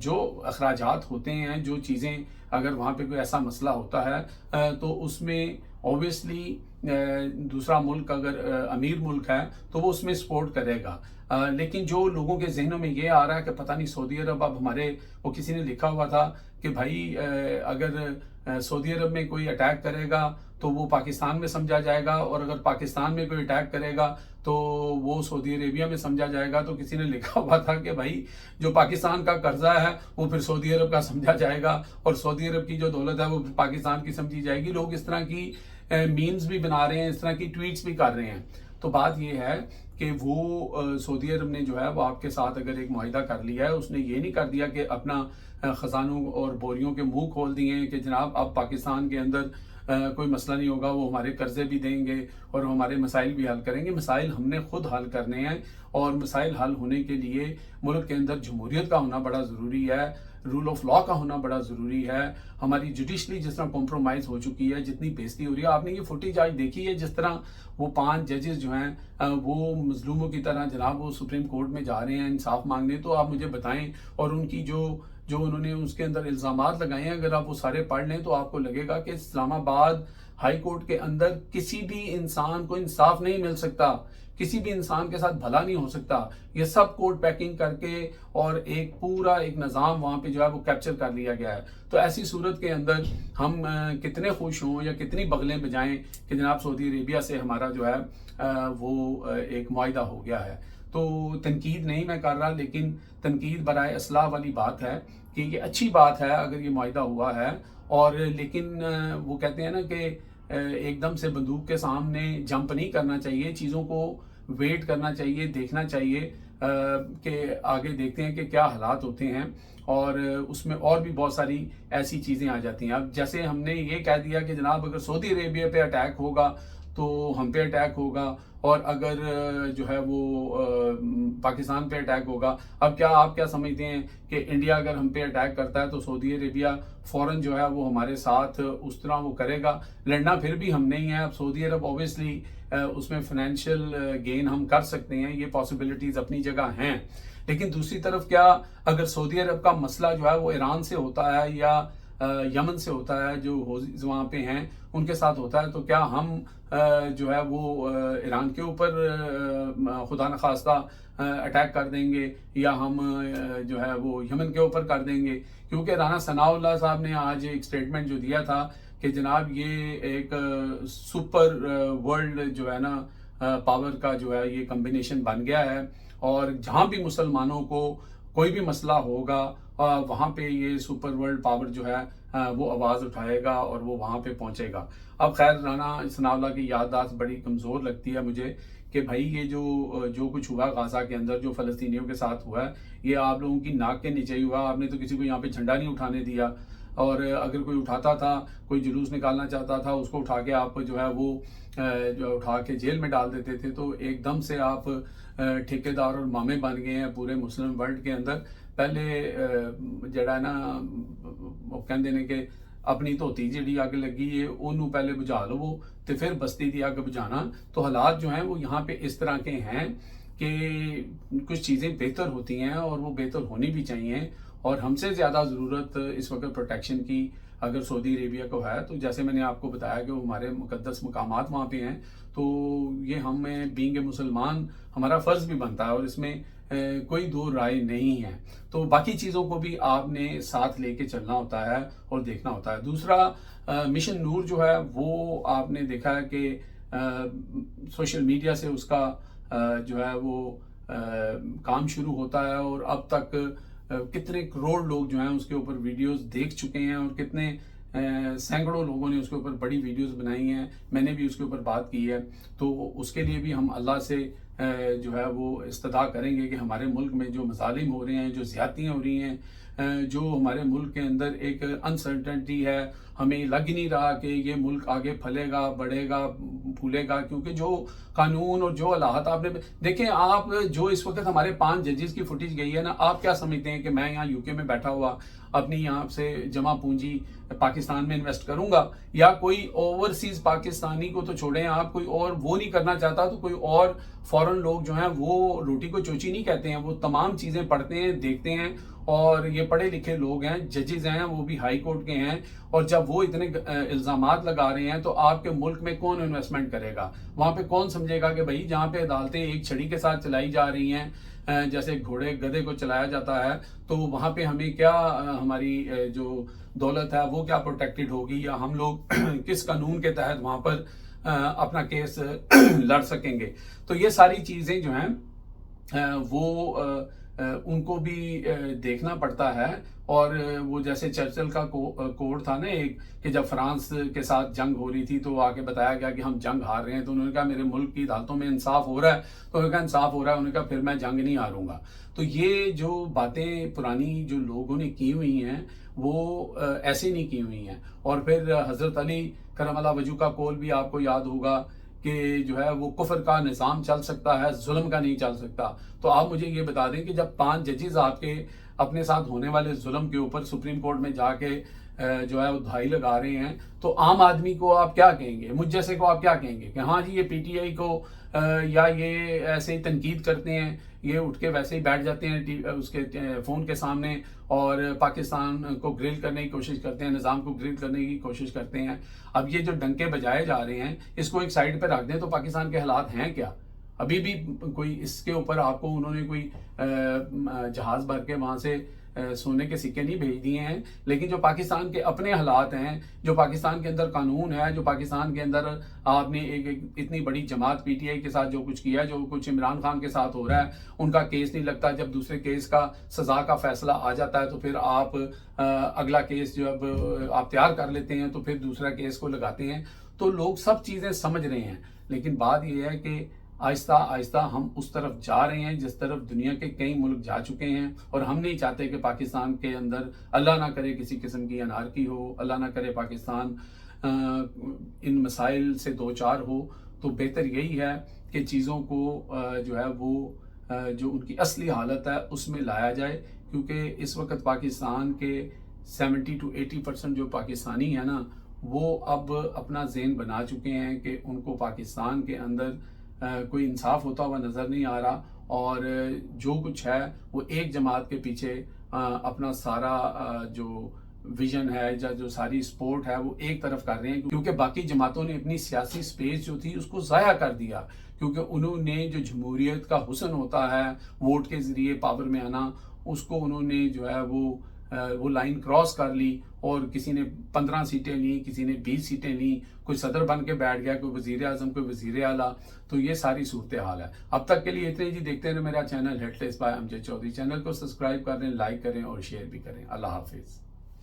جو اخراجات ہوتے ہیں، جو چیزیں اگر وہاں پہ کوئی ایسا مسئلہ ہوتا ہے تو اس میں اوبیسلی دوسرا ملک اگر امیر ملک ہے تو وہ اس میں سپورٹ کرے گا. لیکن جو لوگوں کے ذہنوں میں یہ آ رہا ہے کہ پتہ نہیں سعودی عرب اب ہمارے، وہ کسی نے لکھا ہوا تھا کہ بھائی اگر سعودی عرب میں کوئی اٹیک کرے گا تو وہ پاکستان میں سمجھا جائے گا، اور اگر پاکستان میں کوئی اٹیک کرے گا تو وہ سعودی عربیہ میں سمجھا جائے گا. تو کسی نے لکھا ہوا تھا کہ بھائی جو پاکستان کا قرضہ ہے وہ پھر سعودی عرب کا سمجھا جائے گا، اور سعودی عرب کی جو دولت ہے وہ پاکستان کی سمجھی جائے گی. لوگ اس طرح کی میمز بھی بنا رہے ہیں، اس طرح کی ٹویٹس بھی کر رہے ہیں. تو بات یہ ہے کہ وہ سعودی عرب نے جو ہے وہ آپ کے ساتھ اگر ایک معاہدہ کر لیا ہے، اس نے یہ نہیں کر دیا کہ اپنا خزانوں اور بوریوں کے منہ کھول دیے ہیں کہ جناب اب پاکستان کے اندر کوئی مسئلہ نہیں ہوگا، وہ ہمارے قرضے بھی دیں گے اور ہمارے مسائل بھی حل کریں گے. مسائل ہم نے خود حل کرنے ہیں، اور مسائل حل ہونے کے لیے ملک کے اندر جمہوریت کا ہونا بڑا ضروری ہے، رول آف لا کا ہونا بڑا ضروری ہے. ہماری جوڈیشلی جس طرح کمپرومائز ہو چکی ہے، جتنی بےزتی ہو رہی ہے، آپ نے یہ فوٹیج آج دیکھی ہے، جس طرح وہ 5 ججز جو ہیں وہ مظلوموں کی طرح جناب وہ سپریم کورٹ میں جا رہے ہیں انصاف مانگنے. تو آپ مجھے بتائیں، اور ان کی جو انہوں نے اس کے اندر الزامات لگائے ہیں، اگر آپ وہ سارے پڑھ لیں تو آپ کو لگے گا کہ اسلام آباد ہائی کورٹ کے اندر کسی بھی انسان کو انصاف نہیں مل سکتا، کسی بھی انسان کے ساتھ بھلا نہیں ہو سکتا. یہ سب کوڈ پیکنگ کر کے اور ایک پورا ایک نظام وہاں پہ جو ہے وہ کیپچر کر لیا گیا ہے. تو ایسی صورت کے اندر ہم کتنے خوش ہوں یا کتنی بغلیں بجائیں کہ جناب سعودی عربیہ سے ہمارا جو ہے وہ ایک معاہدہ ہو گیا ہے. تو تنقید نہیں میں کر رہا، لیکن تنقید برائے اصلاح والی بات ہے کہ یہ اچھی بات ہے اگر یہ معاہدہ ہوا ہے. اور لیکن وہ کہتے ہیں نا کہ ایک دم سے بندوق کے سامنے جمپ نہیں کرنا چاہیے، چیزوں کو ویٹ کرنا چاہیے، دیکھنا چاہیے کہ آگے دیکھتے ہیں کہ کیا حالات ہوتے ہیں. اور اس میں اور بھی بہت ساری ایسی چیزیں آ جاتی ہیں. اب جیسے ہم نے یہ کہہ دیا کہ جناب اگر سعودی عربیہ پہ اٹیک ہوگا تو ہم پہ اٹیک ہوگا، اور اگر جو ہے وہ پاکستان پہ اٹیک ہوگا. اب کیا آپ کیا سمجھتے ہیں کہ انڈیا اگر ہم پہ اٹیک کرتا ہے تو سعودی عربیہ فوراً جو ہے وہ ہمارے ساتھ اس طرح وہ کرے گا؟ لڑنا پھر بھی ہم نہیں ہے. اب سعودی عرب اوبیسلی اس میں فائنینشیل گین ہم کر سکتے ہیں، یہ پاسبلٹیز اپنی جگہ ہیں. لیکن دوسری طرف کیا اگر سعودی عرب کا مسئلہ جو ہے وہ ایران سے ہوتا ہے یا یمن سے ہوتا ہے، جو حوثیز وہاں پہ ہیں ان کے ساتھ ہوتا ہے، تو کیا ہم جو ہے وہ ایران کے اوپر خدا نخواستہ اٹیک کر دیں گے، یا ہم جو ہے وہ یمن کے اوپر کر دیں گے؟ کیونکہ رانا ثناء اللہ صاحب نے آج ایک سٹیٹمنٹ جو دیا تھا کہ جناب یہ ایک سپر ورلڈ جو ہے نا پاور کا جو ہے یہ کمبینیشن بن گیا ہے، اور جہاں بھی مسلمانوں کو کوئی بھی مسئلہ ہوگا وہاں پہ یہ سپر ورلڈ پاور جو ہے وہ آواز اٹھائے گا اور وہ وہاں پہ پہنچے گا. اب خیر رانا ثناء اللہ کی یادداشت بڑی کمزور لگتی ہے مجھے کہ بھائی یہ جو کچھ ہوا غزہ کے اندر، جو فلسطینیوں کے ساتھ ہوا ہے، یہ آپ لوگوں کی ناک کے نیچے ہی ہوا. آپ نے تو کسی کو یہاں پہ جھنڈا نہیں اٹھانے دیا، اور اگر کوئی اٹھاتا تھا، کوئی جلوس نکالنا چاہتا تھا، اس کو اٹھا کے آپ جو ہے وہ جو اٹھا کے جیل میں ڈال دیتے تھے. تو ایک دم سے آپ ٹھیکیدار اور مامے بن گئے ہیں پورے مسلم ورلڈ کے اندر. پہلے جڑا ہے نا وہ کہندے نے کہ اپنی دھوتی جڑی اگ لگی ہے انہوں پہلے بجھا لو وہ تو پھر بستی دی اگ بجھانا. تو حالات جو ہیں وہ یہاں پہ اس طرح کے ہیں کہ کچھ چیزیں بہتر ہوتی ہیں اور وہ بہتر ہونی بھی چاہیے. اور ہم سے زیادہ ضرورت اس وقت پروٹیکشن کی اگر سعودی عربیہ کو ہے، تو جیسے میں نے آپ کو بتایا کہ وہ ہمارے مقدس مقامات وہاں پہ ہیں، تو یہ ہمیں بینگ اے مسلمان ہمارا فرض بھی بنتا ہے، اور اس میں کوئی دو رائے نہیں ہے. تو باقی چیزوں کو بھی آپ نے ساتھ لے کے چلنا ہوتا ہے اور دیکھنا ہوتا ہے. دوسرا مشن نور جو ہے وہ آپ نے دیکھا ہے کہ سوشل میڈیا سے اس کا جو ہے وہ کام شروع ہوتا ہے، اور اب تک کتنے کروڑ لوگ جو ہیں اس کے اوپر ویڈیوز دیکھ چکے ہیں، اور کتنے سینکڑوں لوگوں نے اس کے اوپر بڑی ویڈیوز بنائی ہیں. میں نے بھی اس کے اوپر بات کی ہے. تو اس کے لیے بھی ہم اللہ سے جو ہے وہ استدعا کریں گے کہ ہمارے ملک میں جو مظالم ہو رہے ہیں، جو زیادتیاں ہو رہی ہیں، جو ہمارے ملک کے اندر ایک انسرٹنٹی ہے، ہمیں لگ ہی نہیں رہا کہ یہ ملک آگے پھلے گا، بڑھے گا، پھولے گا. کیونکہ جو قانون اور جو حالات آپ نے دیکھیں، آپ جو اس وقت ہمارے 5 ججز کی فوٹیج گئی ہے نا، آپ کیا سمجھتے ہیں کہ میں یہاں یو کے میں بیٹھا ہوا اپنی یہاں سے جمع پونجی پاکستان میں انویسٹ کروں گا، یا کوئی اوورسیز پاکستانی کو تو چھوڑیں، آپ کوئی اور وہ نہیں کرنا چاہتا تو کوئی اور فورن لوگ جو ہیں وہ روٹی کو چوچی نہیں کہتے ہیں، وہ تمام چیزیں پڑھتے ہیں، دیکھتے ہیں اور یہ پڑھے لکھے لوگ ہیں، ججز ہیں، وہ بھی ہائی کورٹ کے ہیں، اور جب وہ اتنے الزامات لگا رہے ہیں تو آپ کے ملک میں کون انویسٹمنٹ کرے گا؟ وہاں پہ کون سمجھے گا کہ بھائی جہاں پہ عدالتیں ایک چھڑی کے ساتھ چلائی جا رہی ہیں، جیسے گھوڑے گدھے کو چلایا جاتا ہے، تو وہاں پہ ہمیں کیا ہماری جو دولت ہے وہ کیا پروٹیکٹڈ ہوگی، یا ہم لوگ کس قانون کے تحت وہاں پر اپنا کیس لڑ سکیں گے؟ تو یہ ساری چیزیں جو ہیں وہ ان کو بھی دیکھنا پڑتا ہے. اور وہ جیسے چرچل کا کوڈ تھا نا ایک، کہ جب فرانس کے ساتھ جنگ ہو رہی تھی تو آ کے بتایا گیا کہ ہم جنگ ہار رہے ہیں، تو انہوں نے کہا میرے ملک کی عدالتوں میں انصاف ہو رہا ہے، تو انہوں نے کہا انصاف ہو رہا ہے، انہوں نے کہا پھر میں جنگ نہیں ہاروں گا. تو یہ جو باتیں پرانی جو لوگوں نے کی ہوئی ہیں وہ ایسے نہیں کی ہوئی ہیں. اور پھر حضرت علی کرم اللہ وجہ کا قول بھی آپ کو یاد ہوگا کہ جو ہے وہ کفر کا نظام چل سکتا ہے، ظلم کا نہیں چل سکتا. تو آپ مجھے یہ بتا دیں کہ جب 5 ججز آپ کے اپنے ساتھ ہونے والے ظلم کے اوپر سپریم کورٹ میں جا کے جو ہے وہ دہائی لگا رہے ہیں، تو عام آدمی کو آپ کیا کہیں گے؟ مجھ جیسے کو آپ کیا کہیں گے کہ ہاں جی یہ پی ٹی آئی کو یا یہ ایسے ہی تنقید کرتے ہیں، یہ اٹھ کے ویسے ہی بیٹھ جاتے ہیں اس کے فون کے سامنے اور پاکستان کو گرل کرنے کی کوشش کرتے ہیں، نظام کو گرل کرنے کی کوشش کرتے ہیں. اب یہ جو ڈنکے بجائے جا رہے ہیں اس کو ایک سائڈ پہ رکھ دیں تو پاکستان کے حالات ہیں کیا؟ ابھی بھی کوئی اس کے اوپر آپ کو انہوں نے کوئی جہاز بھر کے وہاں سے سونے کے سکے نہیں بھیج دیے ہیں، لیکن جو پاکستان کے اپنے حالات ہیں، جو پاکستان کے اندر قانون ہے، جو پاکستان کے اندر آپ نے ایک اتنی بڑی جماعت پی ٹی آئی کے ساتھ جو کچھ کیا ہے، جو کچھ عمران خان کے ساتھ ہو رہا ہے، ان کا کیس نہیں لگتا. جب دوسرے کیس کا سزا کا فیصلہ آ جاتا ہے تو پھر آپ اگلا کیس جب آپ تیار کر لیتے ہیں تو پھر دوسرا کیس کو لگاتے ہیں. تو لوگ سب چیزیں سمجھ رہے ہیں، لیکن بات یہ ہے کہ آہستہ آہستہ ہم اس طرف جا رہے ہیں جس طرف دنیا کے کئی ملک جا چکے ہیں. اور ہم نہیں چاہتے کہ پاکستان کے اندر اللہ نہ کرے کسی قسم کی انارکی ہو، اللہ نہ کرے پاکستان ان مسائل سے دوچار ہو. تو بہتر یہی ہے کہ چیزوں کو جو ہے وہ جو ان کی اصلی حالت ہے اس میں لایا جائے، کیونکہ اس وقت پاکستان کے 70 to 80% جو پاکستانی ہیں نا، وہ اب اپنا ذہن بنا چکے ہیں کہ ان کو پاکستان کے اندر کوئی انصاف ہوتا ہوا نظر نہیں آ رہا، اور جو کچھ ہے وہ ایک جماعت کے پیچھے اپنا سارا جو ویژن ہے یا جو ساری سپورٹ ہے وہ ایک طرف کر رہے ہیں، کیونکہ باقی جماعتوں نے اپنی سیاسی سپیس جو تھی اس کو ضائع کر دیا. کیونکہ انہوں نے جو جمہوریت کا حسن ہوتا ہے ووٹ کے ذریعے پاور میں آنا، اس کو انہوں نے جو ہے وہ لائن کراس کر لی، اور کسی نے 15 سیٹیں لیں، کسی نے 20 سیٹیں لیں، کوئی صدر بن کے بیٹھ گیا، کوئی وزیر اعظم، کوئی وزیر اعلیٰ. تو یہ ساری صورتحال ہے. اب تک کے لیے اتنے جی. دیکھتے ہیں میرا channel headlines by Amjad Chaudhry. Channel کو سبسکرائب کریں، لائک کریں اور شیئر بھی کریں. اللہ حافظ.